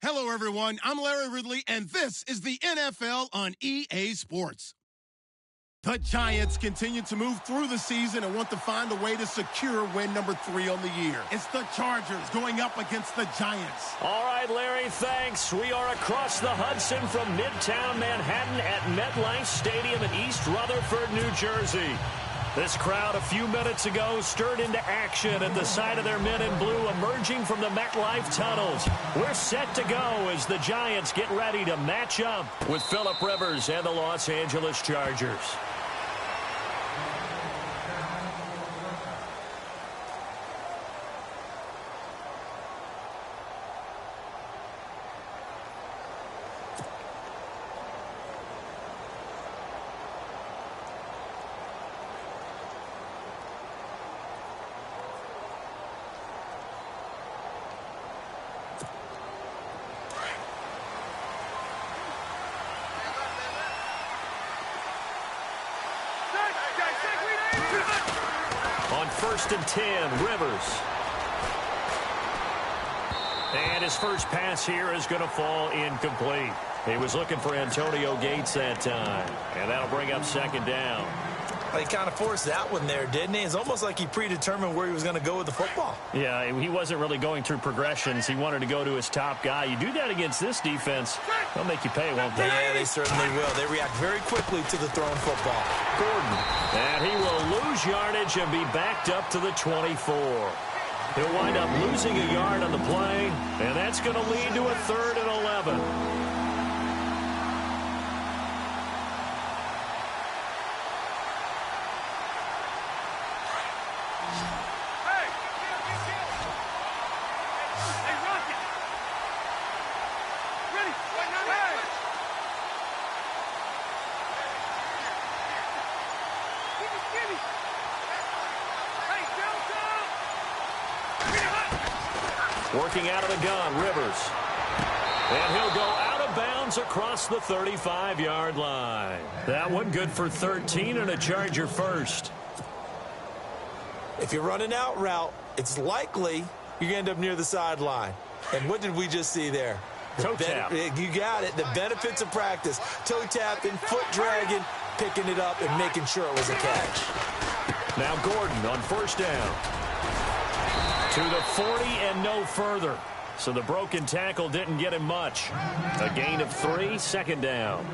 Hello, everyone. I'm Larry Ridley, and this is the NFL on EA Sports. The Giants continue to move through the season and want to find a way to secure win number 3 on the year. It's the Chargers going up against the Giants. All right, Larry, thanks. We are across the Hudson from Midtown Manhattan at MetLife Stadium in East Rutherford, New Jersey. This crowd a few minutes ago stirred into action at the sight of their men in blue emerging from the MetLife tunnels. We're set to go as the Giants get ready to match up with Phillip Rivers and the Los Angeles Chargers. On 1st and 10, Rivers. And his first pass here is going to fall incomplete. He was looking for Antonio Gates that time. And that'll bring up 2nd down. He kind of forced that one there, didn't he? It's almost like he predetermined where he was going to go with the football. Yeah, he wasn't really going through progressions. He wanted to go to his top guy. You do that against this defense, they'll make you pay, won't they? Yeah, they certainly will. They react very quickly to the thrown football. Gordon. And he will lose yardage and be backed up to the 24. He'll wind up losing a yard on the play, and that's going to lead to a 3rd and 11. Working out of the gun, Rivers. And he'll go out of bounds across the 35-yard line. That one good for 13 and a Charger first. If you're running out route, it's likely you're going to end up near the sideline. And what did we just see there? Toe tap. You got it. The benefits of practice. Toe tapping, foot dragging, picking it up, and making sure it was a catch. Now Gordon on 1st down. To the 40 and no further. So the broken tackle didn't get him much. A gain of 3, 2nd down.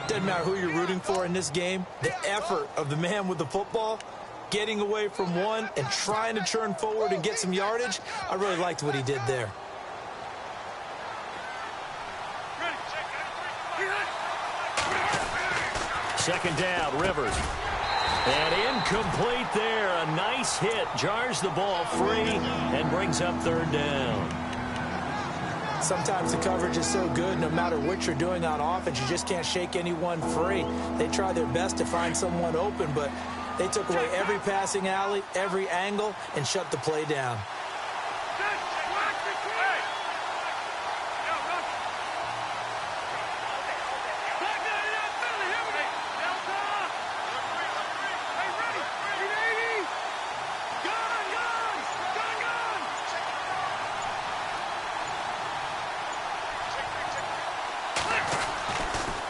Doesn't matter who you're rooting for in this game. The effort of the man with the football, getting away from one and trying to turn forward and get some yardage, I really liked what he did there. Second down, Rivers. And incomplete there. A nice hit. Jars the ball free and brings up 3rd down. Sometimes the coverage is so good, no matter what you're doing on offense, you just can't shake anyone free. They try their best to find someone open, but they took away every passing alley, every angle, and shut the play down.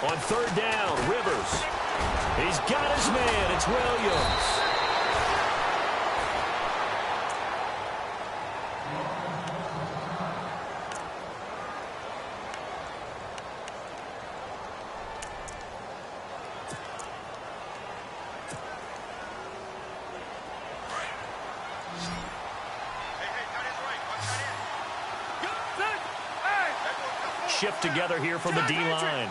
On 3rd down, Rivers. He's got his man. It's Williams. Shift together here from the D-line.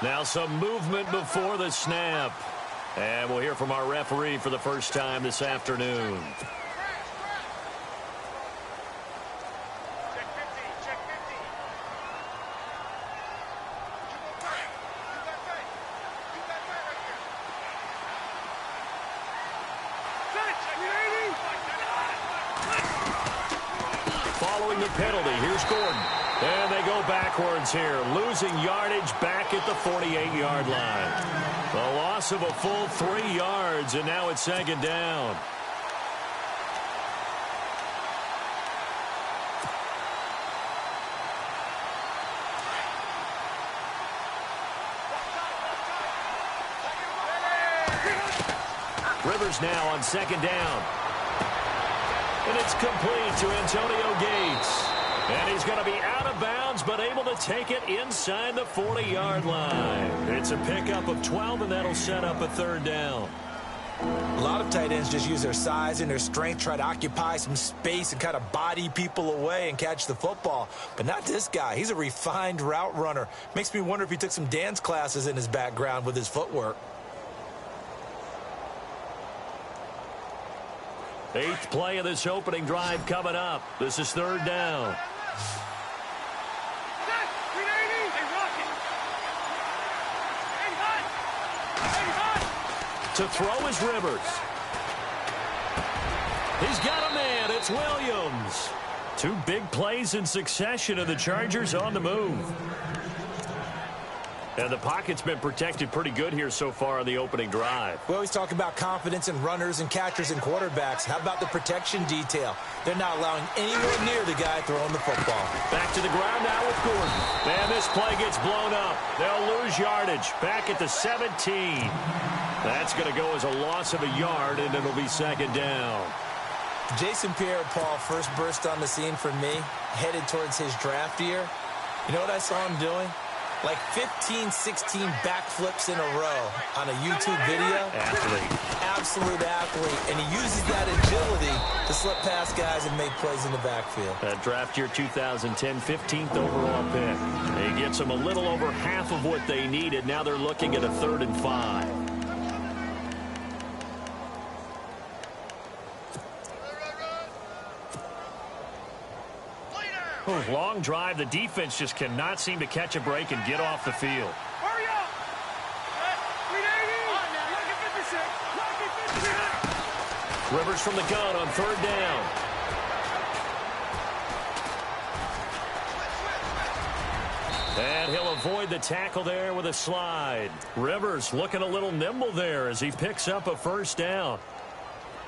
Now some movement before the snap. And we'll hear from our referee for the first time this afternoon. Following the penalty, here's Gordon. And they go back backwards here, losing yardage back at the 48-yard line. A loss of a full 3 yards, and now it's 2nd down. Rivers now on 2nd down. And it's complete to Antonio Gates. And he's going to be out of bounds, but able to take it inside the 40-yard line. It's a pickup of 12, and that'll set up a 3rd down. A lot of tight ends just use their size and their strength, try to occupy some space and kind of body people away and catch the football. But not this guy. He's a refined route runner. Makes me wonder if he took some dance classes in his background with his footwork. 8th play of this opening drive coming up. This is 3rd down. To throw is Rivers. He's got a man. It's Williams. 2 big plays in succession, and the Chargers on the move. And the pocket's been protected pretty good here so far on the opening drive. We always talk about confidence in runners and catchers and quarterbacks. How about the protection detail? They're not allowing anyone near the guy throwing the football. Back to the ground now with Gordon. And this play gets blown up. They'll lose yardage. Back at the 17. That's going to go as a loss of a yard, and it'll be 2nd down. Jason Pierre-Paul first burst on the scene for me, headed towards his draft year. You know what I saw him doing? Like 15, 16 backflips in a row on a YouTube video. Athlete. Absolute athlete. And he uses that agility to slip past guys and make plays in the backfield. That draft year 2010, 15th overall pick. He gets them a little over half of what they needed. Now they're looking at a 3rd and 5. Long drive. The defense just cannot seem to catch a break and get off the field. Hurry up! Rivers from the gun on 3rd down. And he'll avoid the tackle there with a slide. Rivers looking a little nimble there as he picks up a 1st down.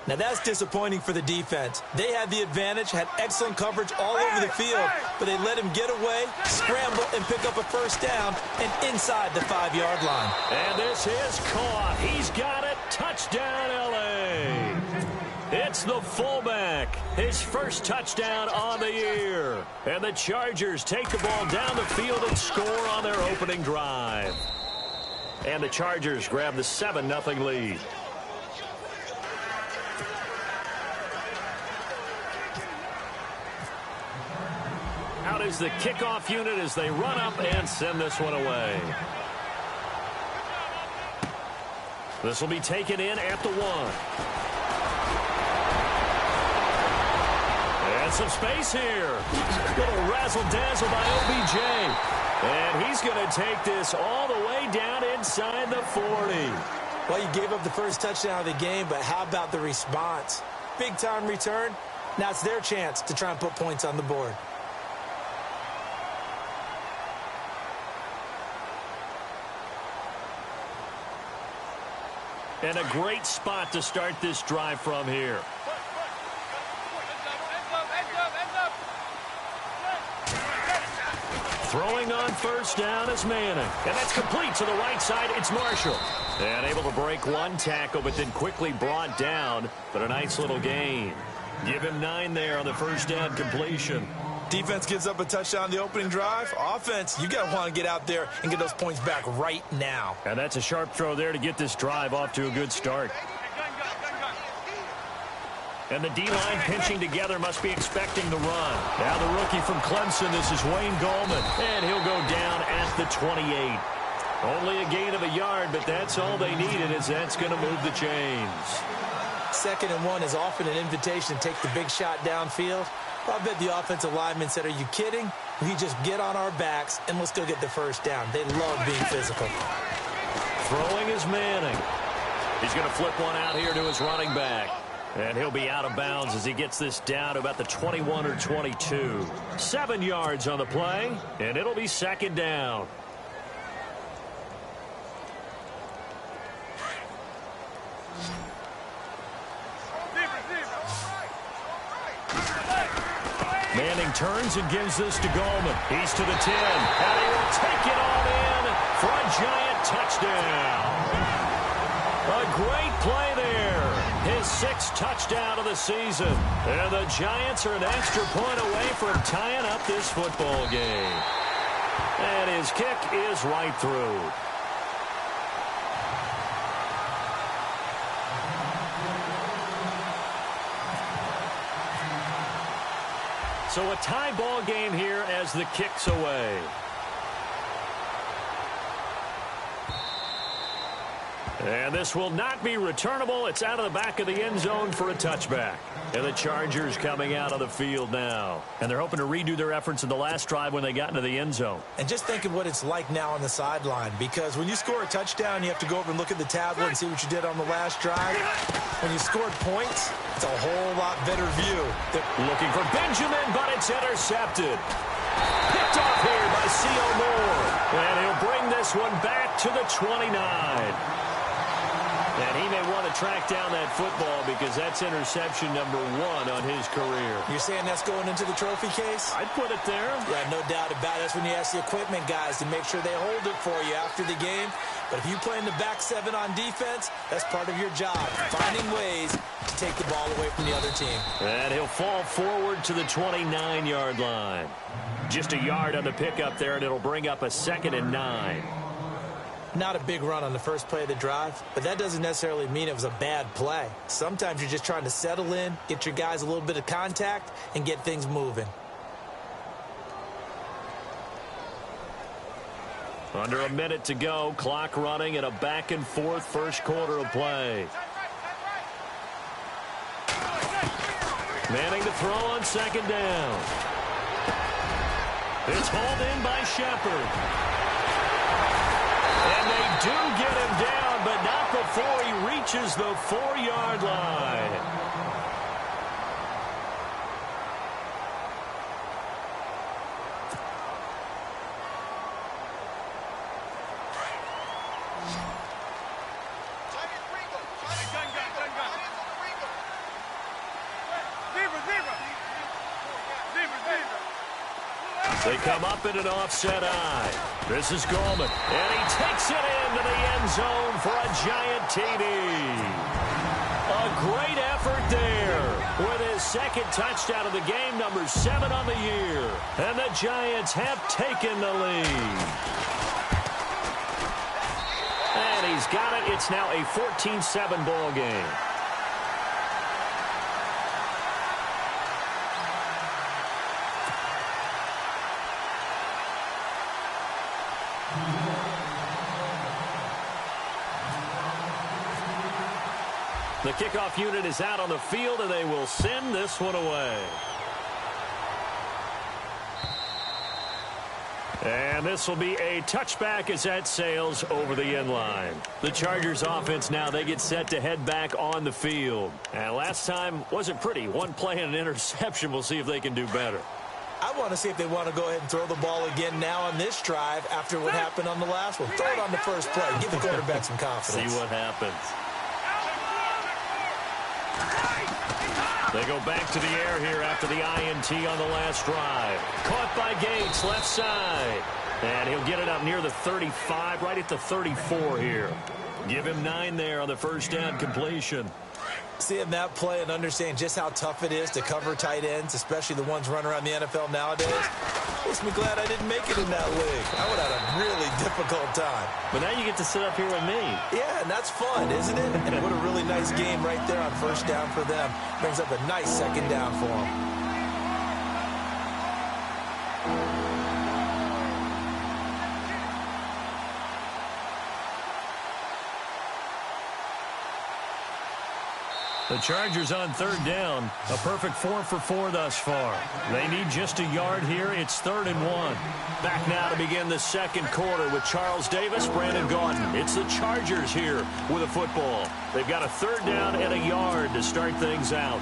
Now that's disappointing for the defense. They had the advantage, had excellent coverage all over the field, but they let him get away, scramble, and pick up a 1st down and inside the 5-yard line. And this is caught. He's got it. Touchdown, L.A. It's the fullback. His first touchdown on the year. And the Chargers take the ball down the field and score on their opening drive. And the Chargers grab the 7-0 lead. Out is the kickoff unit as they run up and send this one away. This will be taken in at the 1. And some space here. Little razzle-dazzle by OBJ. And he's going to take this all the way down inside the 40. Well, you gave up the first touchdown of the game, but how about the response? Big-time return. Now it's their chance to try and put points on the board. And a great spot to start this drive from here. Throwing on 1st down is Manning. And that's complete to the right side. It's Marshall. And able to break 1 tackle, but then quickly brought down. But a nice little gain. Give him 9 there on the 1st down completion. Defense gives up a touchdown the opening drive. Offense, you got to want to get out there and get those points back right now. And that's a sharp throw there to get this drive off to a good start. And the D-line pinching together must be expecting the run. Now the rookie from Clemson, this is Wayne Gallman. And he'll go down at the 28. Only a gain of a yard, but that's all they needed, as that's going to move the chains. 2nd and 1 is often an invitation to take the big shot downfield. I bet the offensive lineman said, are you kidding? We just get on our backs and let's go get the 1st down. They love being physical. Throwing is Manning. He's going to flip one out here to his running back. And he'll be out of bounds as he gets this down to about the 21 or 22. 7 yards on the play, and it'll be second down. Manning turns and gives this to Goldman. He's to the 10, and he will take it all in for a Giant touchdown. A great play there. His 6th touchdown of the season. And the Giants are an extra point away from tying up this football game. And his kick is right through. So a tie ball game here as the kick's away. And this will not be returnable. It's out of the back of the end zone for a touchback. And the Chargers coming out of the field now. And they're hoping to redo their efforts in the last drive when they got into the end zone. And just think of what it's like now on the sideline, because when you score a touchdown, you have to go over and look at the tablet and see what you did on the last drive. When you scored points, it's a whole lot better view. Looking for Benjamin, but it's intercepted. Picked off here by C.O. Moore. And he'll bring this one back to the 29. And he may want to track down that football because that's interception number 1 on his career. You're saying that's going into the trophy case? I'd put it there. Yeah, no doubt about it. That's when you ask the equipment guys to make sure they hold it for you after the game. But if you play in the back 7 on defense, that's part of your job, finding ways to take the ball away from the other team. And he'll fall forward to the 29-yard line. Just a yard on the pickup there, and it'll bring up a 2nd and 9. Not a big run on the first play of the drive, but that doesn't necessarily mean it was a bad play. Sometimes you're just trying to settle in, get your guys a little bit of contact, and get things moving. Under a minute to go, clock running, and a back-and-forth first quarter of play. Manning to throw on 2nd down. It's hauled in by Shepard. And they do get him down, but not before he reaches the 4-yard line. They come up in an offset eye. This is Goldman, and he takes it into the end zone for a Giant TD. A great effort there with his 2nd touchdown of the game, number 7 on the year. And the Giants have taken the lead. And he's got it. It's now a 14-7 ball game. The kickoff unit is out on the field, and they will send this one away. And this will be a touchback as that sails over the end line. The Chargers offense now, they get set to head back on the field. And last time wasn't pretty. One play and an interception. We'll see if they can do better. I want to see if they want to go ahead and throw the ball again now on this drive after what happened on the last one. Throw it on the first play. Give the quarterback some confidence. See what happens. They go back to the air here after the INT on the last drive. Caught by Gates, left side. And he'll get it up near the 35, right at the 34 here. Give him 9 there on the first down completion. Seeing that play and understanding just how tough it is to cover tight ends, especially the ones running around the NFL nowadays, makes me glad I didn't make it in that league. I would have had a really difficult time. But now you get to sit up here with me. Yeah, and that's fun, isn't it? And what a really nice game right there on first down for them. Brings up a nice 2nd down for them. The Chargers on third down. A perfect 4 for 4 thus far. They need just a yard here. It's 3rd and 1. Back now to begin the second quarter with Charles Davis, Brandon Gaudin. It's the Chargers here with a football. They've got a 3rd down and a yard to start things out.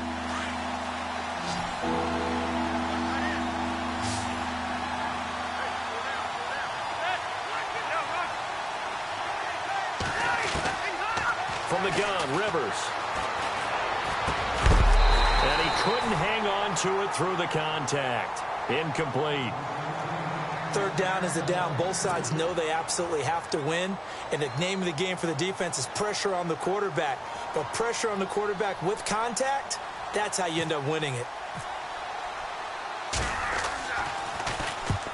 From the gun, Rivers. And he couldn't hang on to it through the contact. Incomplete. 3rd down is a down. Both sides know they absolutely have to win. And the name of the game for the defense is pressure on the quarterback. But pressure on the quarterback with contact, that's how you end up winning it.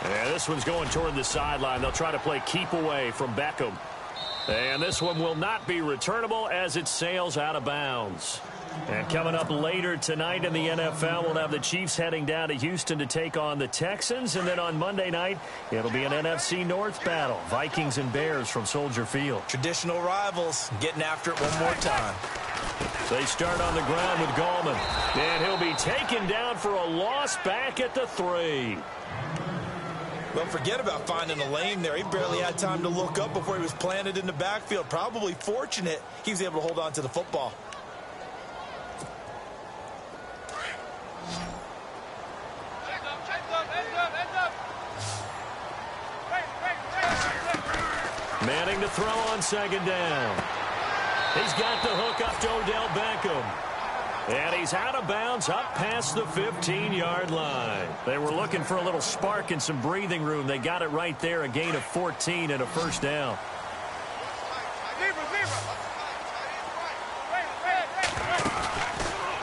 And this one's going toward the sideline. They'll try to play keep away from Beckham. And this one will not be returnable as it sails out of bounds. And coming up later tonight in the NFL, we'll have the Chiefs heading down to Houston to take on the Texans. And then on Monday night, it'll be an NFC North battle. Vikings and Bears from Soldier Field. Traditional rivals getting after it one more time. They start on the ground with Gallman. And he'll be taken down for a loss back at the 3. Well, forget about finding a lane there. He barely had time to look up before he was planted in the backfield. Probably fortunate he was able to hold on to the football. Manning to throw on 2nd down. He's got the hook up to Odell Beckham. And he's out of bounds up past the 15-yard line. They were looking for a little spark and some breathing room. They got it right there, a gain of 14 and a 1st down.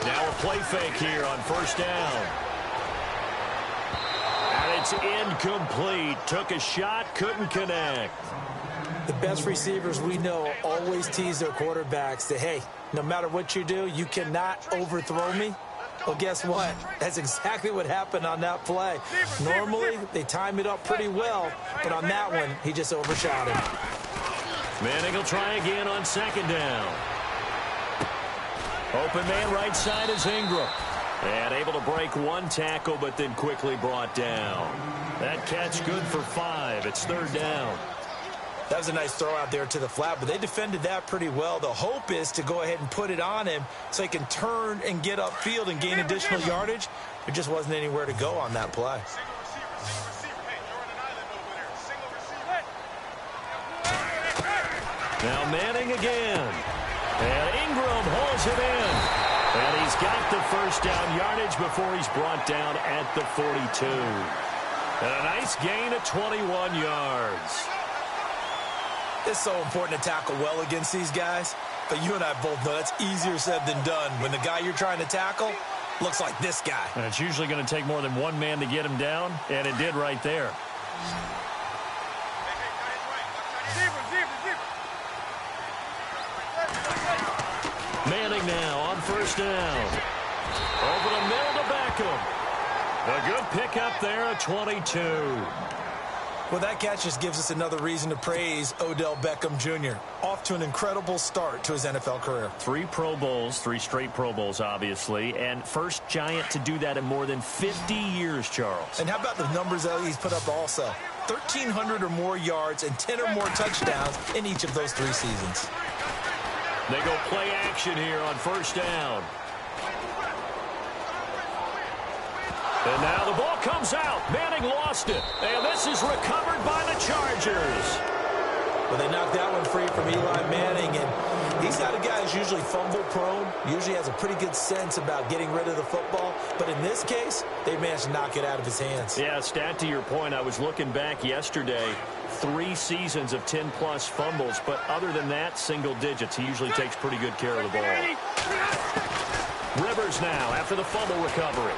Now a play fake here on 1st down. And it's incomplete. Took a shot, couldn't connect. The best receivers we know always tease their quarterbacks that, hey, no matter what you do, you cannot overthrow me. Well, guess what? That's exactly what happened on that play. Normally, they time it up pretty well, but on that one, he just overshot him. Manning will try again on 2nd down. Open man right side is Ingram. And able to break one tackle, but then quickly brought down. That catch good for 5. It's 3rd down. That was a nice throw out there to the flat, but they defended that pretty well. The hope is to go ahead and put it on him so he can turn and get upfield and gain additional yardage. There just wasn't anywhere to go on that play. Now Manning again. And Ingram holds it in. And he's got the 1st down yardage before he's brought down at the 42. And a nice gain of 21 yards. It's so important to tackle well against these guys, but you and I both know that's easier said than done when the guy you're trying to tackle looks like this guy. And it's usually going to take more than one man to get him down, and it did right there. Manning now on 1st down. Over the middle to Beckham. A good pickup there at 22. Well, that catch just gives us another reason to praise Odell Beckham Jr. Off to an incredible start to his NFL career. 3 Pro Bowls, 3 straight Pro Bowls, obviously, and first Giant to do that in more than 50 years, Charles. And how about the numbers that he's put up also? 1,300 or more yards and 10 or more touchdowns in each of those 3 seasons. They go play action here on 1st down. And now the ball comes out. Manning lost it. And this is recovered by the Chargers. Well, they knocked that one free from Eli Manning, and he's not a guy who's usually fumble-prone. Usually has a pretty good sense about getting rid of the football. But in this case, they managed to knock it out of his hands. Yeah, stat to your point, I was looking back yesterday. 3 seasons of 10-plus fumbles, but other than that, single digits. He usually takes pretty good care of the ball. Rivers now after the fumble recovery.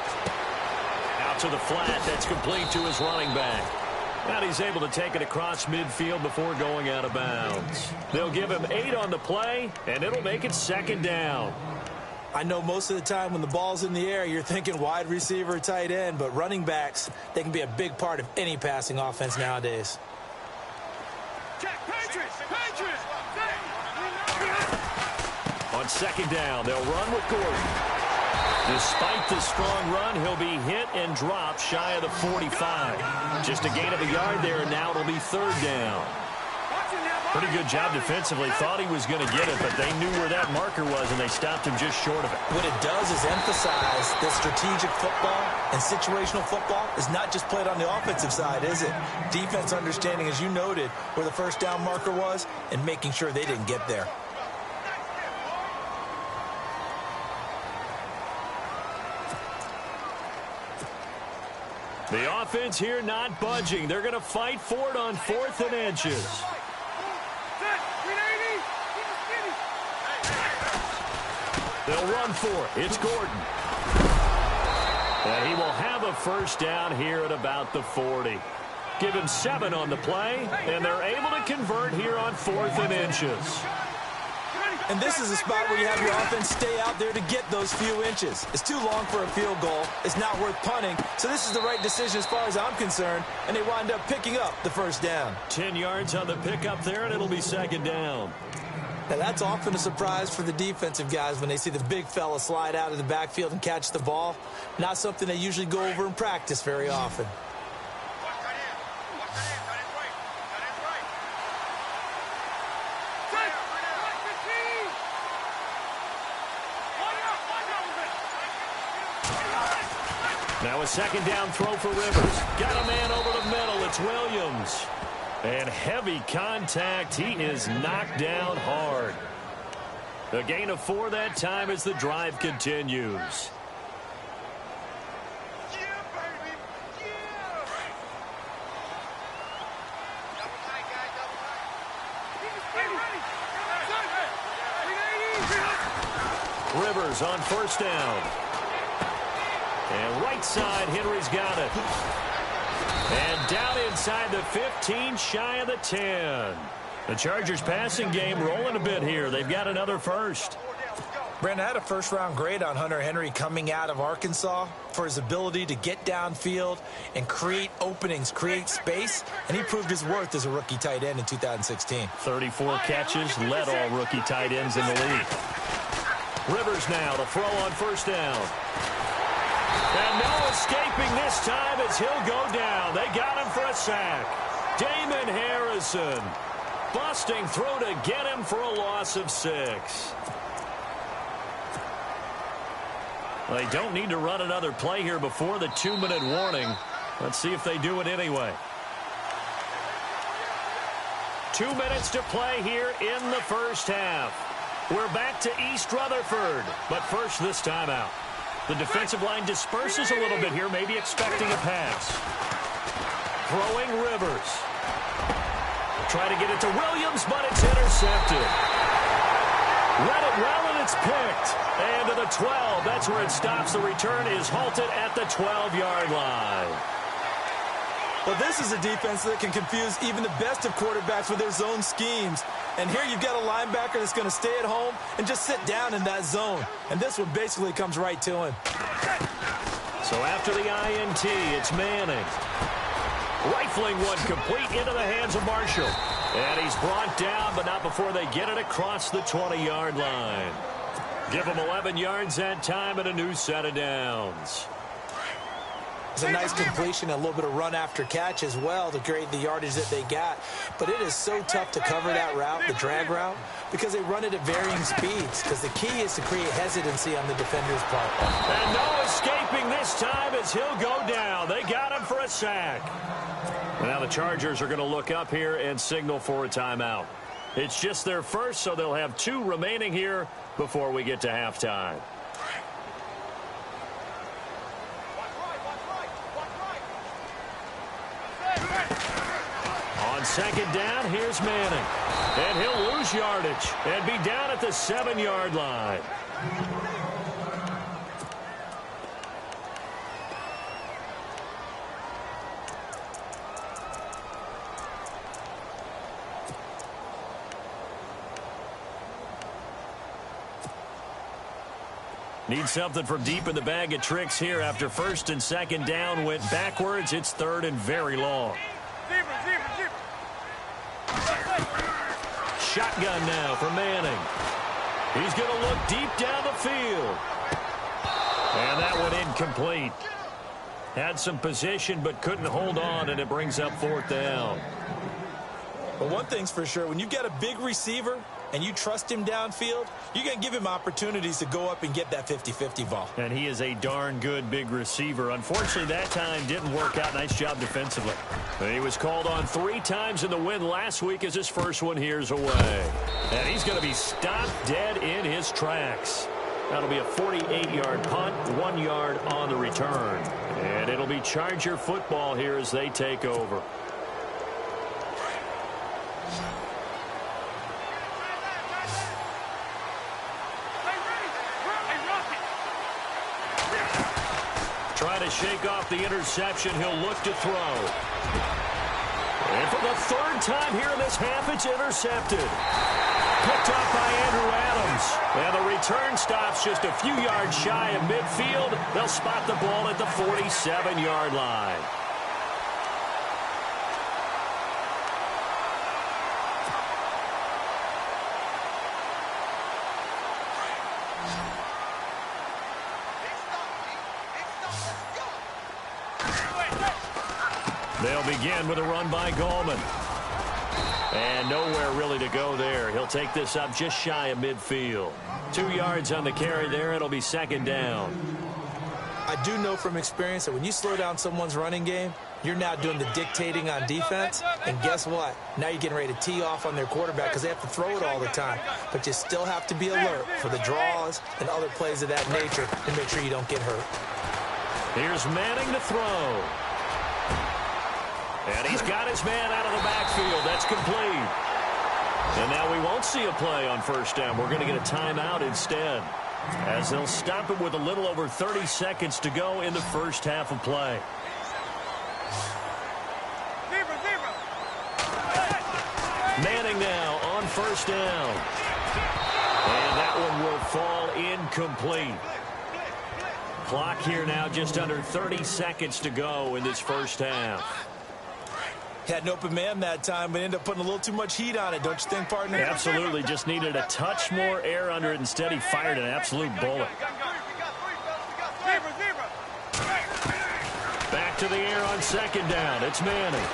Out to the flat. That's complete to his running back. And he's able to take it across midfield before going out of bounds. They'll give him 8 on the play, and it'll make it 2nd down. I know most of the time when the ball's in the air, you're thinking wide receiver, tight end, but running backs, they can be a big part of any passing offense nowadays. On second down, they'll run with Gordon. Despite the strong run, he'll be hit and dropped shy of the 45. Just a gain of a yard there, and now it'll be third down. Pretty good job defensively. Thought he was going to get it, but they knew where that marker was, and they stopped him just short of it. What it does is emphasize that strategic football and situational football is not just played on the offensive side, is it? Defense understanding, as you noted, where the first down marker was and making sure they didn't get there. The offense here not budging. They're going to fight for it on 4th and inches. They'll run for it. It's Gordon. And he will have a first down here at about the 40. Give him 7 on the play, and they're able to convert here on 4th and inches. And this is a spot where you have your offense stay out there to get those few inches. It's too long for a field goal. It's not worth punting. So this is the right decision as far as I'm concerned, and they wind up picking up the first down. 10 yards on the pickup there, and it'll be second down. Now, that's often a surprise for the defensive guys when they see the big fella slide out of the backfield and catch the ball. Not something they usually go over in practice very often. Now a second down throw for Rivers. Got a man over the middle. It's Williams. And heavy contact. He is knocked down hard. A gain of 4 that time as the drive continues. Rivers on first down. And right side, Henry's got it. And down inside the 15, shy of the 10. The Chargers passing game rolling a bit here. They've got another first. Brandon, I had a first-round grade on Hunter Henry coming out of Arkansas for his ability to get downfield and create openings, create space, and he proved his worth as a rookie tight end in 2016. 34 catches, led all rookie tight ends in the league. Rivers now to throw on first down. And no escaping this time as he'll go down. They got him for a sack. Damon Harrison busting through to get him for a loss of 6. They don't need to run another play here before the 2-minute warning. Let's see if they do it anyway. 2 minutes to play here in the first half. We're back to East Rutherford, but first this timeout. The defensive line disperses a little bit here, maybe expecting a pass. Throwing Rivers. Try to get it to Williams, but it's intercepted. Read it well, and it's picked. And to the 12, that's where it stops. The return is halted at the 12-yard line. Well, this is a defense that can confuse even the best of quarterbacks with their zone schemes. And here you've got a linebacker that's going to stay at home and just sit down in that zone. And this one basically comes right to him. So after the INT, it's Manning. Rifling one complete into the hands of Marshall. And he's brought down, but not before they get it across the 20-yard line. Give him 11 yards that time and a new set of downs. It's a nice completion, a little bit of run after catch as well to create the yardage that they got. But it is so tough to cover that route, the drag route, because they run it at varying speeds. Because the key is to create hesitancy on the defender's part. And no escaping this time as he'll go down. They got him for a sack. Now the Chargers are going to look up here and signal for a timeout. It's just their first, so they'll have 2 remaining here before we get to halftime. On second down, here's Manning. And he'll lose yardage and be down at the 7-yard line. Need something from deep in the bag of tricks here after first and second down went backwards. It's third and very long. Shotgun now for Manning. He's going to look deep down the field. And that one incomplete. Had some position but couldn't hold on, and it brings up fourth down. Well, one thing's for sure. When you've got a big receiver and you trust him downfield, you're going to give him opportunities to go up and get that 50-50 ball. And he is a darn good big receiver. Unfortunately, that time didn't work out. Nice job defensively. And he was called on 3 times in the win last week as his first one here's away. And he's going to be stopped dead in his tracks. That'll be a 48-yard punt, 1 yard on the return. And it'll be Charger football here as they take over. Trying to shake off the interception. He'll look to throw. And for the 3rd time here in this half, it's intercepted. Picked up by Andrew Adams. And the return stops just a few yards shy of midfield. They'll spot the ball at the 47-yard line. They'll begin with a run by Gallman. And nowhere really to go there. He'll take this up just shy of midfield. 2 yards on the carry there. It'll be 2nd down. I do know from experience that when you slow down someone's running game, you're now doing the dictating on defense. And guess what? Now you're getting ready to tee off on their quarterback because they have to throw it all the time. But you still have to be alert for the draws and other plays of that nature to make sure you don't get hurt. Here's Manning to throw. And he's got his man out of the backfield. That's complete. And now we won't see a play on 1st down. We're going to get a timeout instead, as they'll stop it with a little over 30 seconds to go in the first half of play. Manning now on 1st down. And that one will fall incomplete. Clock here now just under 30 seconds to go in this first half. Had an open man that time, but ended up putting a little too much heat on it, don't you think, partner? Absolutely. Just needed a touch more air under it. Instead, he fired an absolute bullet. Back to the air on 2nd down. It's Manning.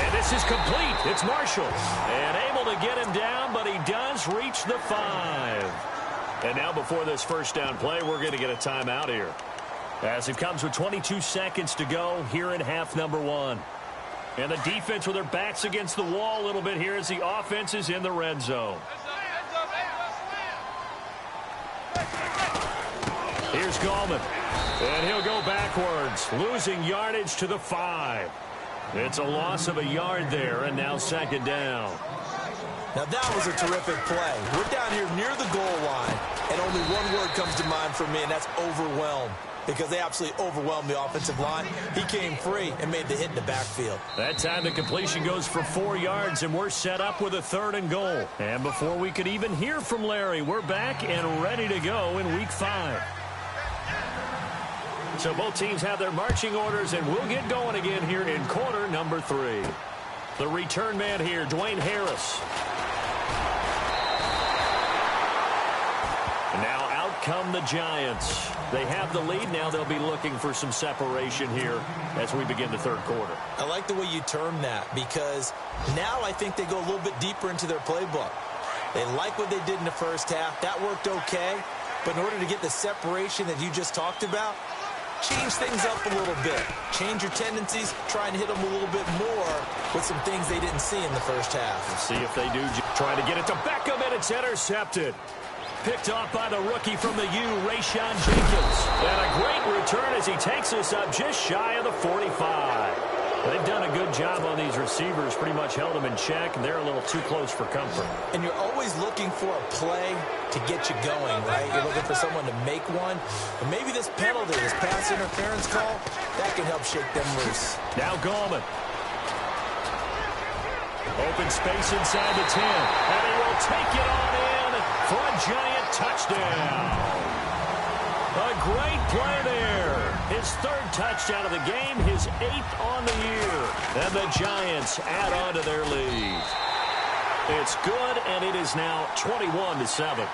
And this is complete. It's Marshall. And able to get him down, but he does reach the 5. And now before this 1st down play, we're going to get a timeout here, as it comes with 22 seconds to go here in half number 1. And the defense with their backs against the wall a little bit here as the offense is in the red zone. Here's Gallman. And he'll go backwards, losing yardage to the 5. It's a loss of a yard there, and now 2nd down. Now that was a terrific play. We're down here near the goal line, and only one word comes to mind for me, and that's overwhelmed. Because they absolutely overwhelmed the offensive line. He came free and made the hit in the backfield. That time the completion goes for 4 yards, and we're set up with a 3rd and goal. And before we could even hear from Larry, we're back and ready to go in Week 5. So both teams have their marching orders, and we'll get going again here in quarter number 3. The return man here, Dwayne Harris. And now out come the Giants. They have the lead. Now they'll be looking for some separation here as we begin the 3rd quarter. I like the way you term that, because now I think they go a little bit deeper into their playbook. They like what they did in the first half. That worked okay. But in order to get the separation that you just talked about, change things up a little bit. Change your tendencies. Try and hit them a little bit more with some things they didn't see in the first half. Let's see if they do. Trying to get it to Beckham, and it's intercepted. Picked off by the rookie from the U, Rayshon Jenkins. And a great return as he takes us up just shy of the 45. They've done a good job on these receivers, pretty much held them in check, and they're a little too close for comfort. And you're always looking for a play to get you going, right? You're looking for someone to make one. But maybe this penalty, this pass interference call, that can help shake them loose. Now Gallman. Open space inside the 10. And he will take it on in for a Giant touchdown. A great play there. His 3rd touchdown of the game, his 8th on the year. And the Giants add on to their lead. It's good, and it is now 21-7.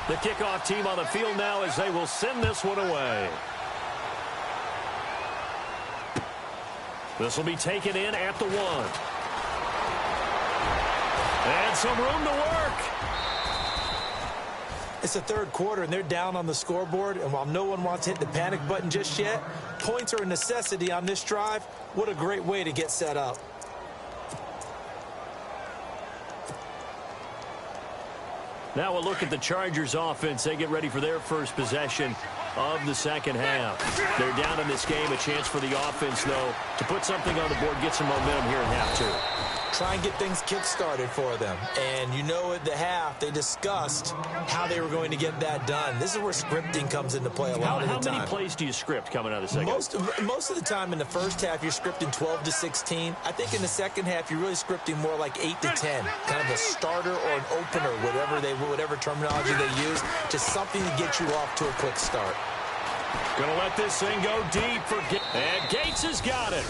The kickoff team on the field now as they will send this one away. This will be taken in at the 1. And some room to work. It's the third quarter, and they're down on the scoreboard. And while no one wants to hit the panic button just yet, points are a necessity on this drive. What a great way to get set up. Now we'll look at the Chargers offense. They get ready for their first possession of the second half. They're down in this game. A chance for the offense, though, to put something on the board, get some momentum here in half two. Try and get things kick-started for them. And you know at the half, they discussed how they were going to get that done. This is where scripting comes into play a lot of the time. How many plays do you script coming out of the second? Most of the time in the first half, you're scripting 12 to 16. I think in the second half, you're really scripting more like 8 to 10. Kind of a starter or an opener, whatever terminology they use, just something to get you off to a quick start. Gonna let this thing go deep for Gates. And Gates has got it.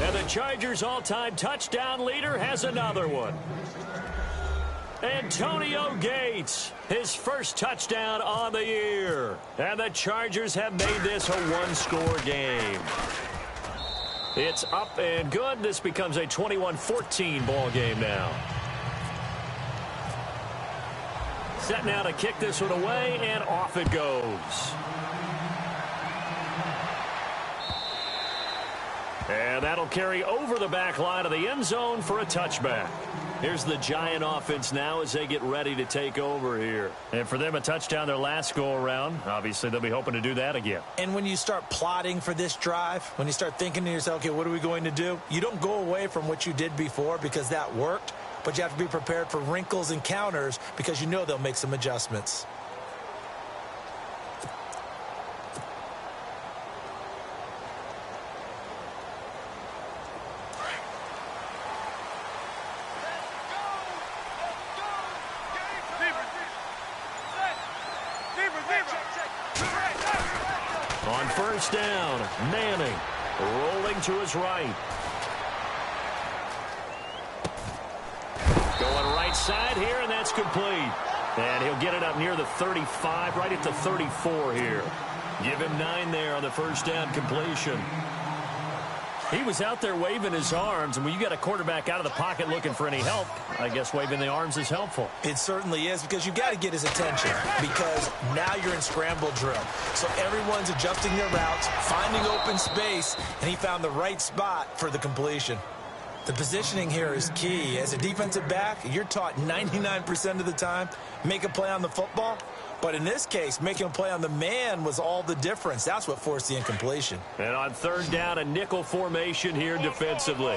And the Chargers' all-time touchdown leader has another one. Antonio Gates, his first touchdown on the year. And the Chargers have made this a one-score game. It's up and good. This becomes a 21-14 ball game now. Set now to kick this one away, and off it goes. And that'll carry over the back line of the end zone for a touchback. Here's the Giant offense now as they get ready to take over here. And for them, a touchdown their last go-around. Obviously, they'll be hoping to do that again. And when you start plotting for this drive, when you start thinking to yourself, okay, what are we going to do? You don't go away from what you did before because that worked, but you have to be prepared for wrinkles and counters because you know they'll make some adjustments. On first down, Manning rolling to his right. Going right side here, and that's complete. And he'll get it up near the 35, right at the 34 here. Give him 9 there on the first down completion. He was out there waving his arms, and when you got a quarterback out of the pocket looking for any help, I guess waving the arms is helpful. It certainly is, because you got to get his attention, because now you're in scramble drill. So everyone's adjusting their routes, finding open space, and he found the right spot for the completion. The positioning here is key. As a defensive back, you're taught 99% of the time, make a play on the football. But in this case, making a play on the man was all the difference. That's what forced the incompletion. And on third down, a nickel formation here defensively.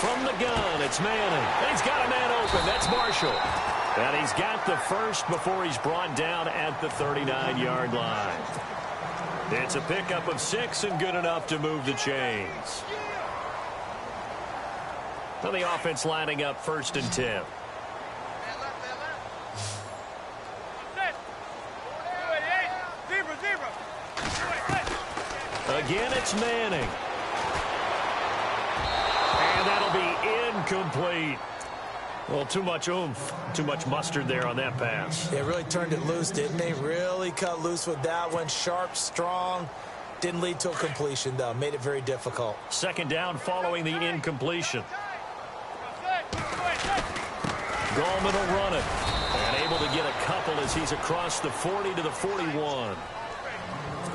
From the gun, it's Manning. And he's got a man open. That's Marshall. And he's got the first before he's brought down at the 39-yard line. It's a pickup of 6 and good enough to move the chains. So the offense lining up first and 10. Again, it's Manning. And that'll be incomplete. Well, too much oomph, too much mustard there on that pass. They really turned it loose, didn't they? Really cut loose with that one. Sharp, strong. Didn't lead to a completion, though. Made it very difficult. Second down following the incompletion. Gallman will run it. And able to get a couple as he's across the 40 to the 41.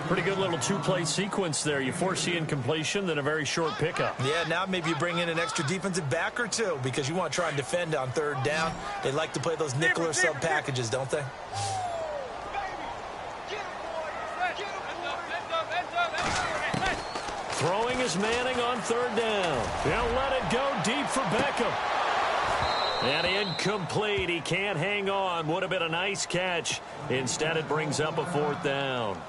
Pretty good little two-play sequence there. You force the incompletion, then a very short pickup. Yeah, now maybe you bring in an extra defensive back or two because you want to try and defend on third down. They like to play those nickel or sub packages, don't they? Throwing is Manning on third down. They'll let it go deep for Beckham. And incomplete. He can't hang on. Would have been a nice catch. Instead, it brings up a fourth down.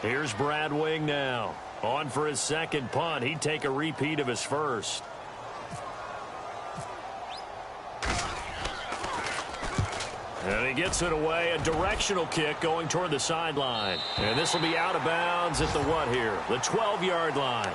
Here's Brad Wing now. On for his second punt. He'd take a repeat of his first. And he gets it away, a directional kick going toward the sideline. And this will be out of bounds at the what here? The 12-yard line.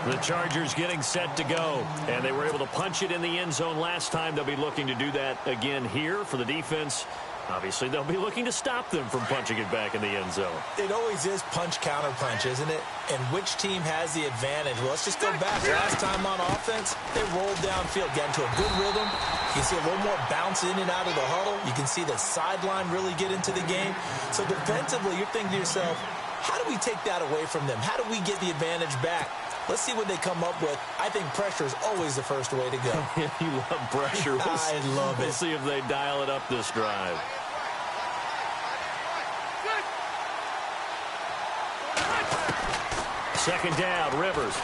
The Chargers getting set to go. And they were able to punch it in the end zone last time. They'll be looking to do that again here for the defense. Obviously, they'll be looking to stop them from punching it back in the end zone. It always is punch-counter-punch, isn't it? And which team has the advantage? Well, let's just go back. Last time on offense, they rolled downfield, got into a good rhythm. You can see a little more bounce in and out of the huddle. You can see the sideline really get into the game. So defensively, you're thinking to yourself, how do we take that away from them? How do we get the advantage back? Let's see what they come up with. I think pressure is always the first way to go. You love pressure. I love it. We'll see if they dial it up this drive. Second down, Rivers.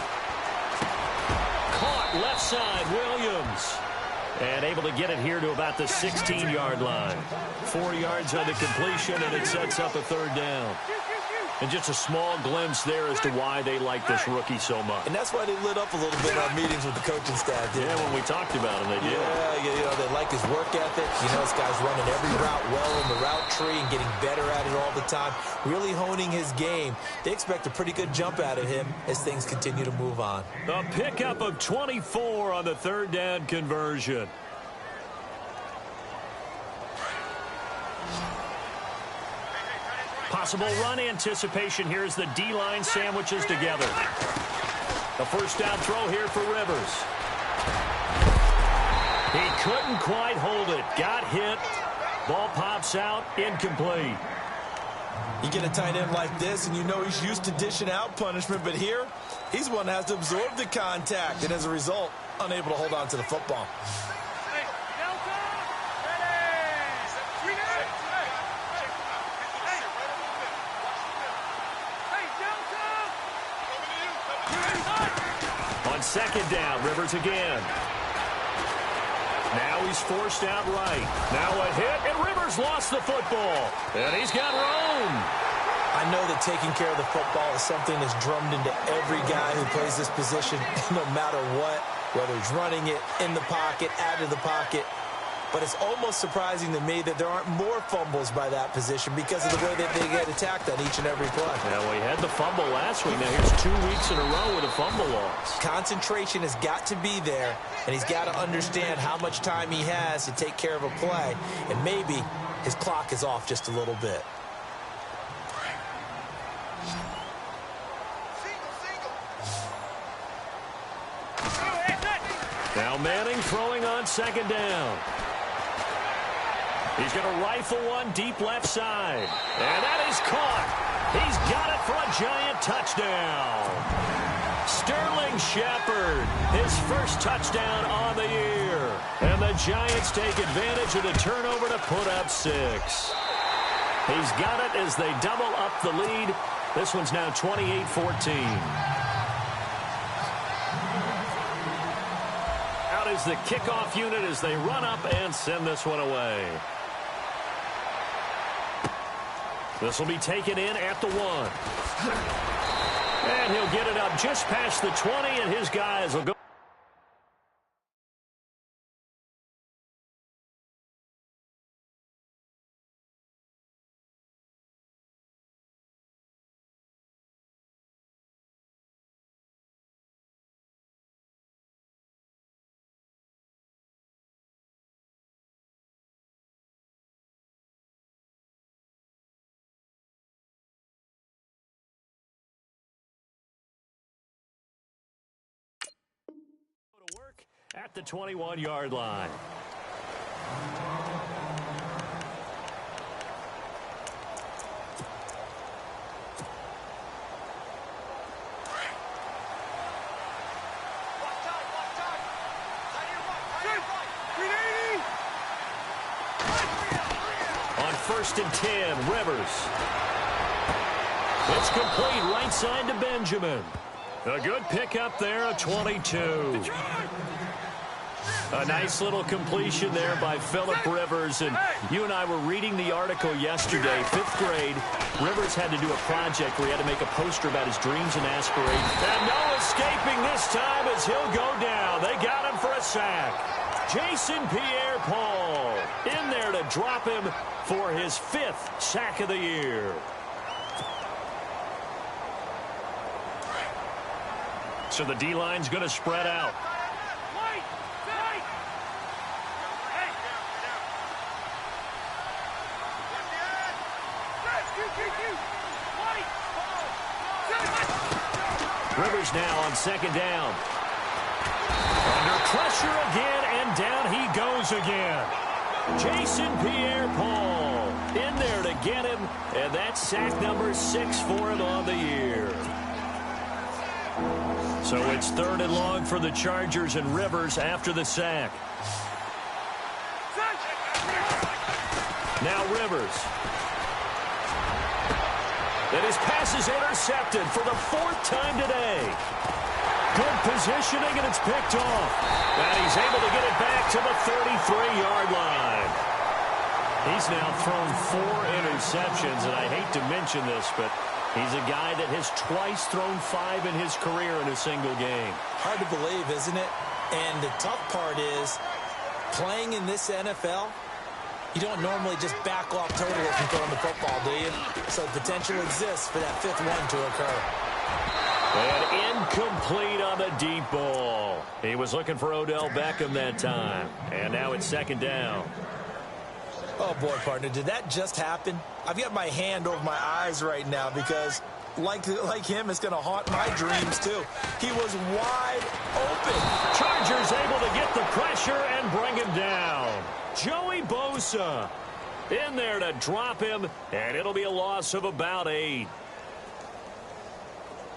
Caught left side, Williams. And able to get it here to about the 16-yard line. 4 yards on the completion, and it sets up a third down. And just a small glimpse there as to why they like this rookie so much. And that's why they lit up a little bit in our meetings with the coaching staff. Yeah, when we talked about him, they did. Yeah, they like his work ethic. You know, this guy's running every route well in the route tree and getting better at it all the time, really honing his game. They expect a pretty good jump out of him as things continue to move on. A pickup of 24 on the third down conversion. Possible run anticipation here as the D-line sandwiches together. The first down throw here for Rivers. He couldn't quite hold it. Got hit. Ball pops out. Incomplete. You get a tight end like this, and you know he's used to dishing out punishment, but here, he's the one that has to absorb the contact, and as a result, unable to hold on to the football. On second down, Rivers again. Now he's forced out right. Now a hit, and Rivers lost the football. And he's got room. I know that taking care of the football is something that's drummed into every guy who plays this position, no matter what, whether he's running it, in the pocket, out of the pocket. But it's almost surprising to me that there aren't more fumbles by that position because of the way that they get attacked on each and every play. Yeah, well, he had the fumble last week. Now here's 2 weeks in a row with a fumble loss. Concentration has got to be there, and he's got to understand how much time he has to take care of a play, and maybe his clock is off just a little bit. Now Manning throwing on second down. He's going to rifle one deep left side. And that is caught. He's got it for a giant touchdown. Sterling Shepard, his first touchdown on the year. And the Giants take advantage of the turnover to put up 6. He's got it as they double up the lead. This one's now 28-14. Out is the kickoff unit as they run up and send this one away. This will be taken in at the 1. And he'll get it up just past the 20, and his guys will go. Work at the 21-yard line. On 1st and 10, Rivers. It's complete right side to Benjamin. A good pickup there, a 22. A nice little completion there by Phillip Rivers. And you and I were reading the article yesterday, 5th grade. Rivers had to do a project where he had to make a poster about his dreams and aspirations. And no escaping this time as he'll go down. They got him for a sack. Jason Pierre-Paul in there to drop him for his 5th sack of the year. So the D-line's going to spread out. Rivers now on 2nd down. Under pressure again, and down he goes again. Jason Pierre-Paul in there to get him, and that's sack number 6 for him on the year. So it's 3rd and long for the Chargers, and Rivers after the sack. Now Rivers. And his pass is intercepted for the 4th time today. Good positioning, and it's picked off. And he's able to get it back to the 33-yard line. He's now thrown 4 interceptions, and I hate to mention this, but he's a guy that has twice thrown 5 in his career in a single game. Hard to believe, isn't it? And the tough part is, playing in this NFL, you don't normally just back off totally from throwing the football, do you? So potential exists for that 5th one to occur. And incomplete on the deep ball. He was looking for Odell Beckham that time. And now it's 2nd down. Oh, boy, partner, did that just happen? I've got my hand over my eyes right now because, like him, it's going to haunt my dreams, too. He was wide open. Chargers able to get the pressure and bring him down. Joey Bosa in there to drop him, and it'll be a loss of about 8.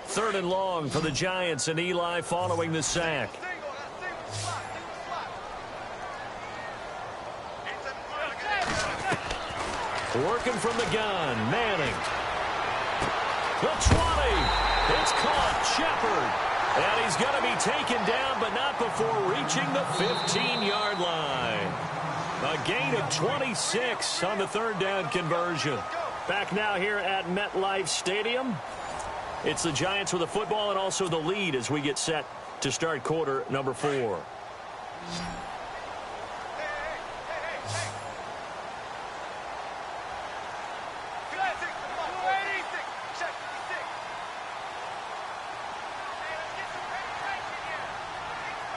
3rd and long for the Giants, and Eli following the sack. Working from the gun, Manning. The 20. It's caught, Shepard. And he's going to be taken down, but not before reaching the 15-yard line. A gain of 26 on the 3rd down conversion. Back now here at MetLife Stadium. It's the Giants with the football and also the lead as we get set to start quarter number 4.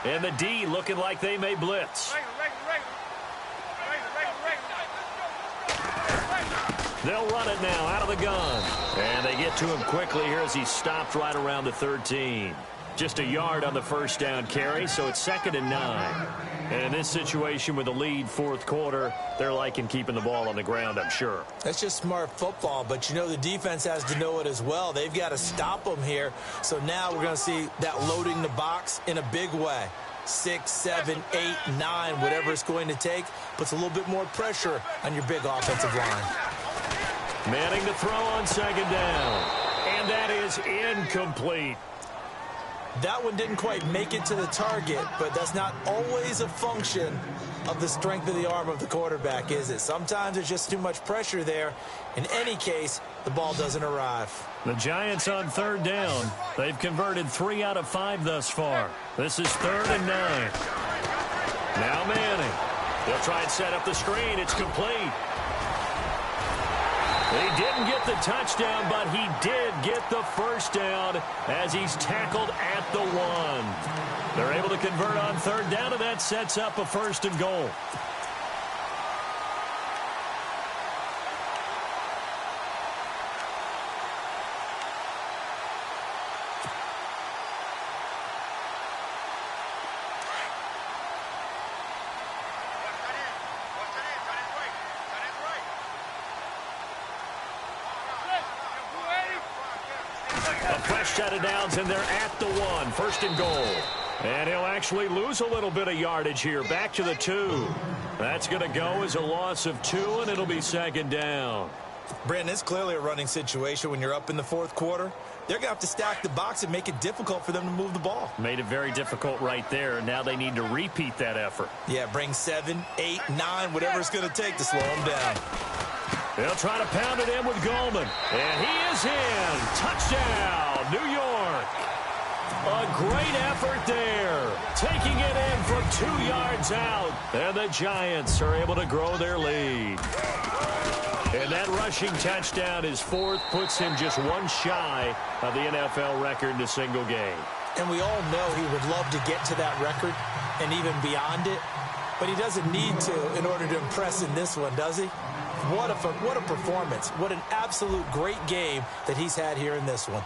And the D looking like they may blitz. They'll run it now out of the gun. And they get to him quickly here as he stopped right around the 13. Just a yard on the 1st down carry, so it's 2nd and 9. And in this situation with the lead 4th quarter, they're liking keeping the ball on the ground, I'm sure. That's just smart football, but you know the defense has to know it as well. They've got to stop them here. So now we're going to see that loading the box in a big way. 6, 7, 8, 9, whatever it's going to take, puts a little bit more pressure on your big offensive line. Manning to throw on 2nd down. And that is incomplete. That one didn't quite make it to the target, but that's not always a function of the strength of the arm of the quarterback, is it? Sometimes there's just too much pressure there. In any case, the ball doesn't arrive. The Giants on 3rd down. They've converted 3 out of 5 thus far. This is 3rd and 9. Now Manning. They'll try and set up the screen. It's complete. He didn't get the touchdown, but he did get the 1st down as he's tackled at the 1. They're able to convert on 3rd down, and that sets up a 1st and goal. Set of downs, and they're at the 1. 1st and goal. And he'll actually lose a little bit of yardage here. Back to the 2. That's going to go as a loss of 2, and it'll be 2nd down. Brandon, it's clearly a running situation when you're up in the 4th quarter. They're going to have to stack the box and make it difficult for them to move the ball. Made it very difficult right there, and now they need to repeat that effort. Yeah, bring 7, 8, 9, whatever it's going to take to slow them down. They'll try to pound it in with Goldman. And he is in. Touchdown, New York. A great effort there. Taking it in from 2 yards out. And the Giants are able to grow their lead. And that rushing touchdown, his fourth, puts him just one shy of the NFL record in a single game. And we all know he would love to get to that record and even beyond it. But he doesn't need to in order to impress in this one, does he? What a performance. What an absolute great game that he's had here in this one.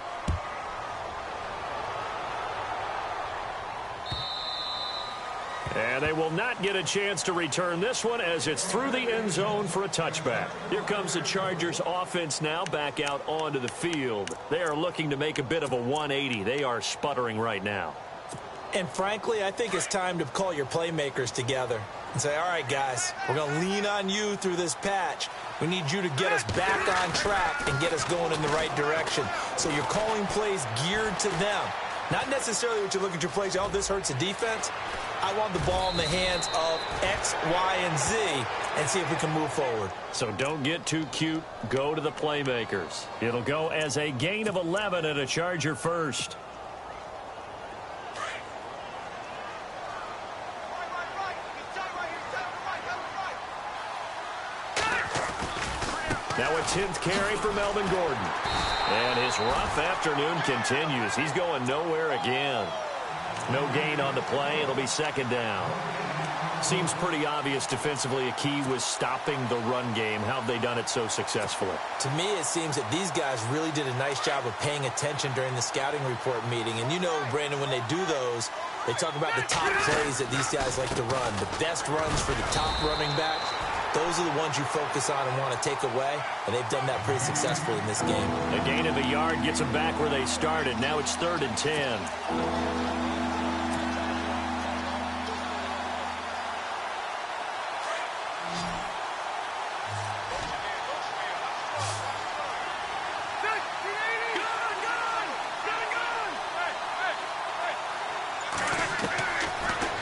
And they will not get a chance to return this one as it's through the end zone for a touchback. Here comes the Chargers offense now back out onto the field. They are looking to make a bit of a 180. They are sputtering right now. And frankly, I think it's time to call your playmakers together and say, all right, guys, we're going to lean on you through this patch. We need you to get us back on track and get us going in the right direction. So you're calling plays geared to them. Not necessarily what you look at your plays, oh, this hurts the defense. I want the ball in the hands of X, Y, and Z and see if we can move forward. So don't get too cute. Go to the playmakers. It'll go as a gain of 11 and a Charger first. Now a 10th carry for Melvin Gordon. And his rough afternoon continues. He's going nowhere again. No gain on the play. It'll be second down. Seems pretty obvious defensively a key was stopping the run game. How have they done it so successfully? To me, it seems that these guys really did a nice job of paying attention during the scouting report meeting. And you know, Brandon, when they do those, they talk about the top plays that these guys like to run. The best runs for the top running back. Those are the ones you focus on and want to take away, and they've done that pretty successfully in this game. A gain of a yard gets them back where they started. Now it's 3rd and 10.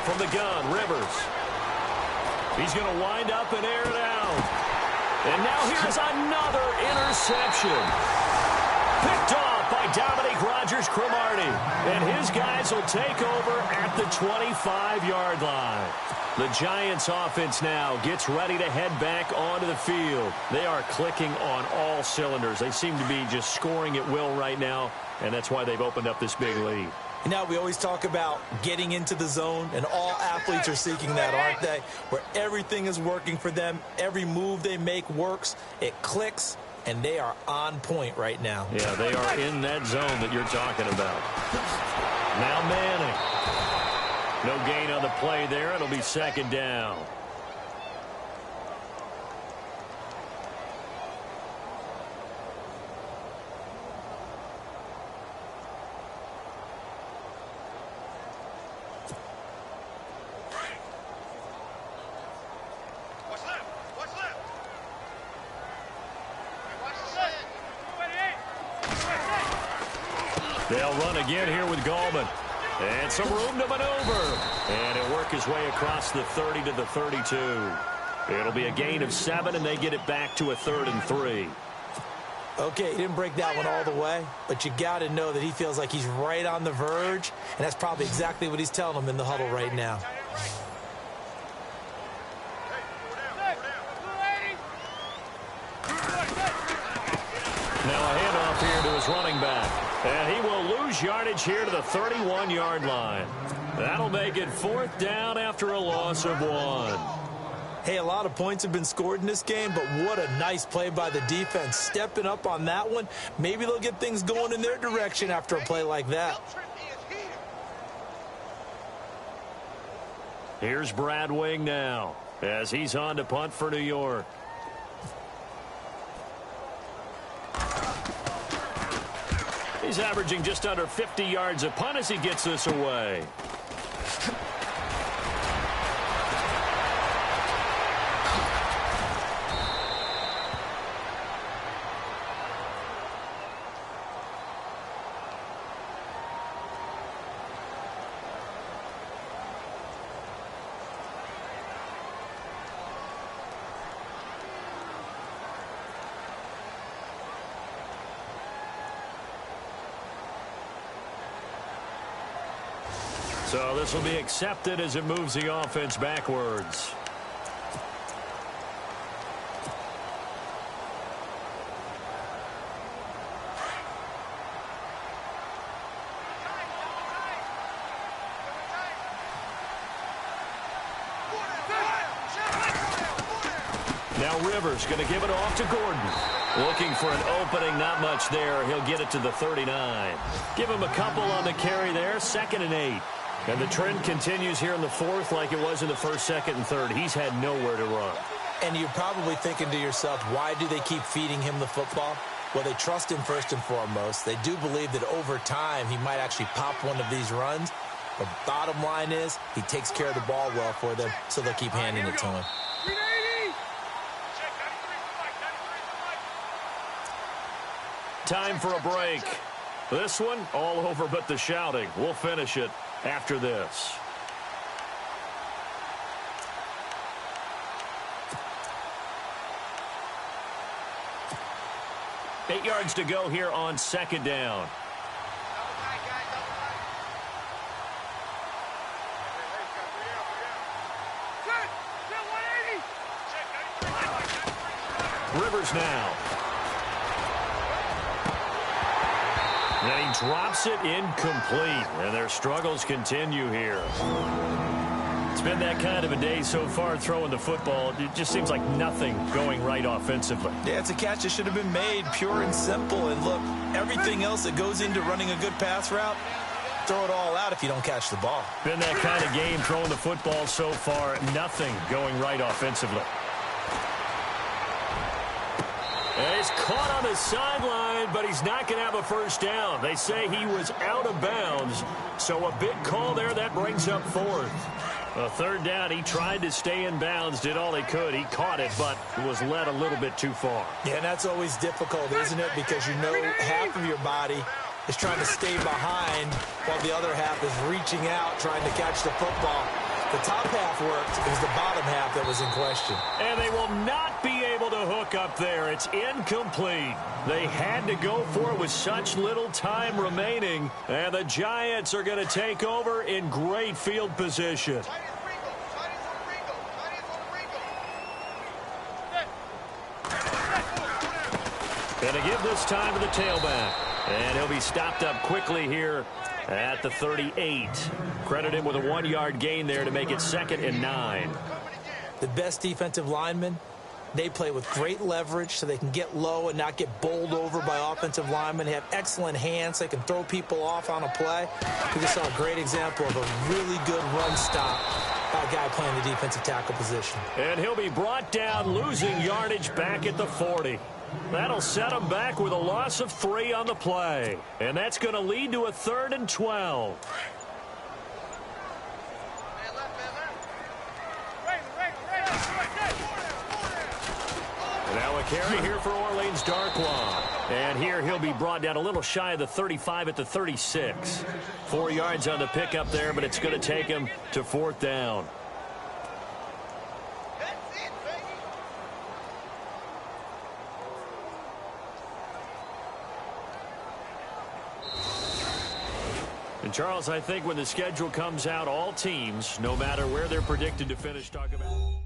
From the gun, Rivers. He's going to wind up and air it out. And now here's another interception. Picked off by Dominique Rodgers-Cromartie. And his guys will take over at the 25-yard line. The Giants offense now gets ready to head back onto the field. They are clicking on all cylinders. They seem to be just scoring at will right now, and that's why they've opened up this big lead. Now, we always talk about getting into the zone, and all athletes are seeking that, aren't they? Where everything is working for them. Every move they make works. It clicks, and they are on point right now. Yeah, they are in that zone that you're talking about. Now Manning. No gain on the play there. It'll be second down. They'll run again here with Gallman. And some room to maneuver. And he'll work his way across the 30 to the 32. It'll be a gain of 7, and they get it back to a 3rd and 3. Okay, he didn't break that one all the way, but you got to know that he feels like he's right on the verge, and that's probably exactly what he's telling them in the huddle right now. Now a handoff here to his running back. And he will lose yardage here to the 31-yard line. That'll make it 4th down after a loss of 1. Hey, a lot of points have been scored in this game, but what a nice play by the defense. Stepping up on that one. Maybe they'll get things going in their direction after a play like that. Here's Brad Wing now as he's on to punt for New York. He's averaging just under 50 yards a punt as he gets this away. So this will be accepted as it moves the offense backwards. Now Rivers going to give it off to Gordon. Looking for an opening, not much there. He'll get it to the 39. Give him a couple on the carry there, 2nd and 8. And the trend continues here in the 4th like it was in the 1st, 2nd, and 3rd. He's had nowhere to run. And you're probably thinking to yourself, why do they keep feeding him the football? Well, they trust him first and foremost. They do believe that over time he might actually pop one of these runs. But bottom line is he takes care of the ball well for them, so they'll keep handing it to him. Time for a break. This one, all over but the shouting. We'll finish it after this. Eight yards to go here on 2nd down. Rivers now. And he drops it incomplete. And their struggles continue here. It's been that kind of a day so far throwing the football. It just seems like nothing going right offensively. Yeah, it's a catch that should have been made, pure and simple. And look, everything else that goes into running a good pass route, throw it all out if you don't catch the ball. Been that kind of game throwing the football so far. Nothing going right offensively. And he's caught on the sideline, but he's not going to have a first down. They say he was out of bounds, so a big call there. That brings up 4th. A 3rd down, he tried to stay in bounds, did all he could. He caught it, but was led a little bit too far. Yeah, and that's always difficult, isn't it? Because you know half of your body is trying to stay behind while the other half is reaching out, trying to catch the football. The top half worked. It was the bottom half that was in question. And they will not be able to hook up there. It's incomplete. They had to go for it with such little time remaining. And the Giants are going to take over in great field position. Going to give this time to the tailback. And he'll be stopped up quickly here at the 38. Credit him with a 1-yard gain there to make it 2nd and 9. The best defensive linemen, they play with great leverage so they can get low and not get bowled over by offensive linemen. They have excellent hands. They can throw people off on a play. We just saw a great example of a really good run stop by a guy playing the defensive tackle position. And he'll be brought down, losing yardage back at the 40. That'll set him back with a loss of 3 on the play. And that's going to lead to a 3rd and 12. Now a carry here for Orleans Darkwa. And here he'll be brought down a little shy of the 35 at the 36. 4 yards on the pickup there, but it's going to take him to 4th down. And, Charles, I think when the schedule comes out, all teams, no matter where they're predicted to finish, talk about